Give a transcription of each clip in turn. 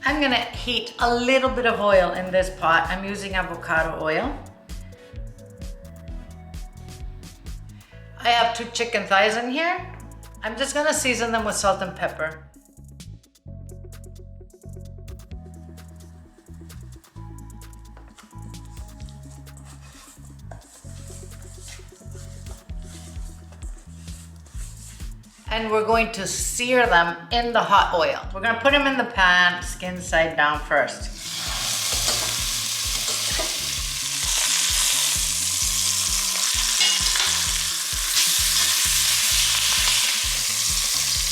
I'm gonna heat a little bit of oil in this pot. I'm using avocado oil. I have 2 chicken thighs in here. I'm just gonna season them with salt and pepper. And we're going to sear them in the hot oil. We're gonna put them in the pan, skin side down first.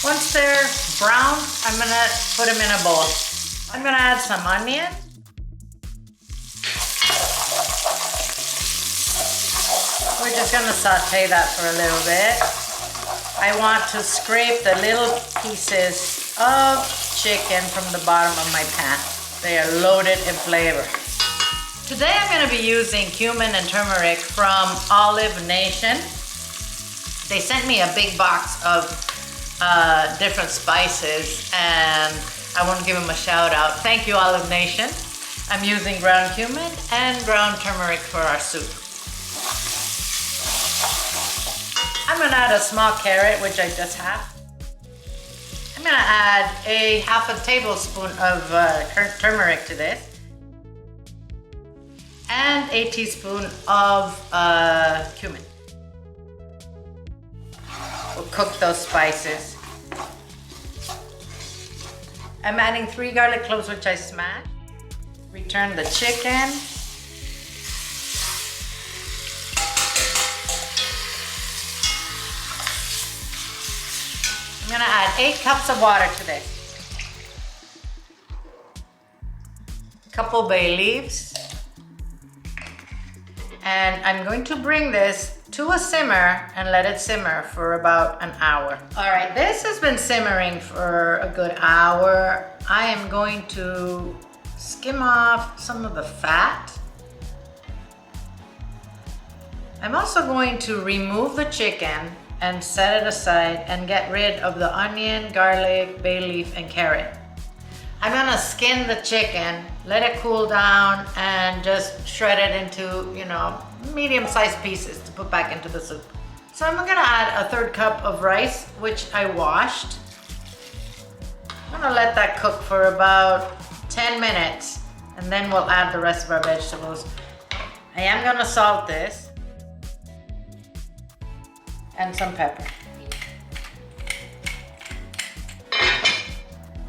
Once they're brown, I'm gonna put them in a bowl. I'm gonna add some onion. We're just gonna saute that for a little bit. I want to scrape the little pieces of chicken from the bottom of my pan. They are loaded in flavor. Today I'm going to be using cumin and turmeric from Olive Nation. They sent me a big box of different spices and I want to give them a shout out. Thank you, Olive Nation. I'm using ground cumin and ground turmeric for our soup. I'm gonna add a small carrot, which I just have. I'm gonna add a half a tablespoon of turmeric to this. And a teaspoon of cumin. We'll cook those spices. I'm adding 3 garlic cloves, which I smashed. Return the chicken. I'm gonna add 8 cups of water to this. A couple bay leaves. And I'm going to bring this to a simmer and let it simmer for about an hour. All right, this has been simmering for a good hour. I am going to skim off some of the fat. I'm also going to remove the chicken and set it aside and get rid of the onion, garlic, bay leaf, and carrot. I'm gonna skin the chicken, let it cool down, and just shred it into, medium-sized pieces to put back into the soup. So I'm gonna add a 1/3 cup of rice, which I washed. I'm gonna let that cook for about 10 minutes, and then we'll add the rest of our vegetables. I am gonna salt this. And some pepper.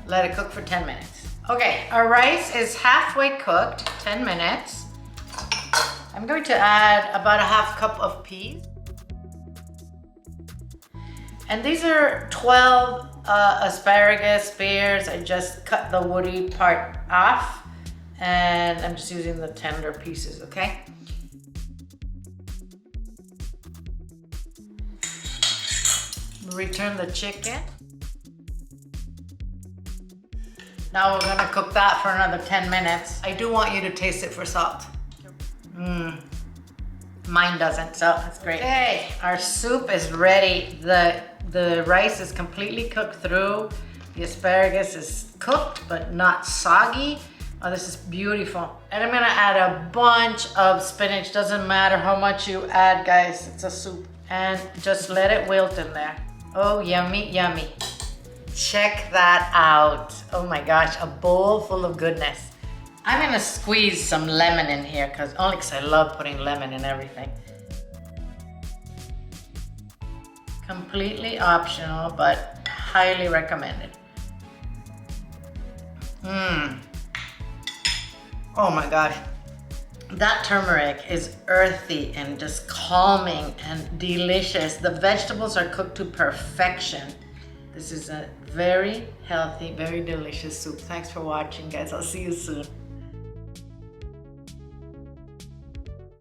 Let it cook for 10 minutes. Okay, our rice is halfway cooked, 10 minutes. I'm going to add about a 1/2 cup of peas. And these are 12 asparagus spears. I just cut the woody part off and I'm just using the tender pieces, okay? Return the chicken. Now we're gonna cook that for another 10 minutes. I do want you to taste it for salt. Mine doesn't, so that's great. Okay, our soup is ready. The rice is completely cooked through. The asparagus is cooked, but not soggy. Oh, this is beautiful. And I'm gonna add a bunch of spinach. Doesn't matter how much you add, guys. It's a soup. And just let it wilt in there. Oh, yummy, yummy. Check that out. Oh my gosh, a bowl full of goodness. I'm gonna squeeze some lemon in here only because I love putting lemon in everything. Completely optional, but highly recommended. Oh my gosh. That turmeric is earthy and just calming and delicious. The vegetables are cooked to perfection. This is a very healthy, very delicious soup. Thanks for watching, guys. I'll see you soon.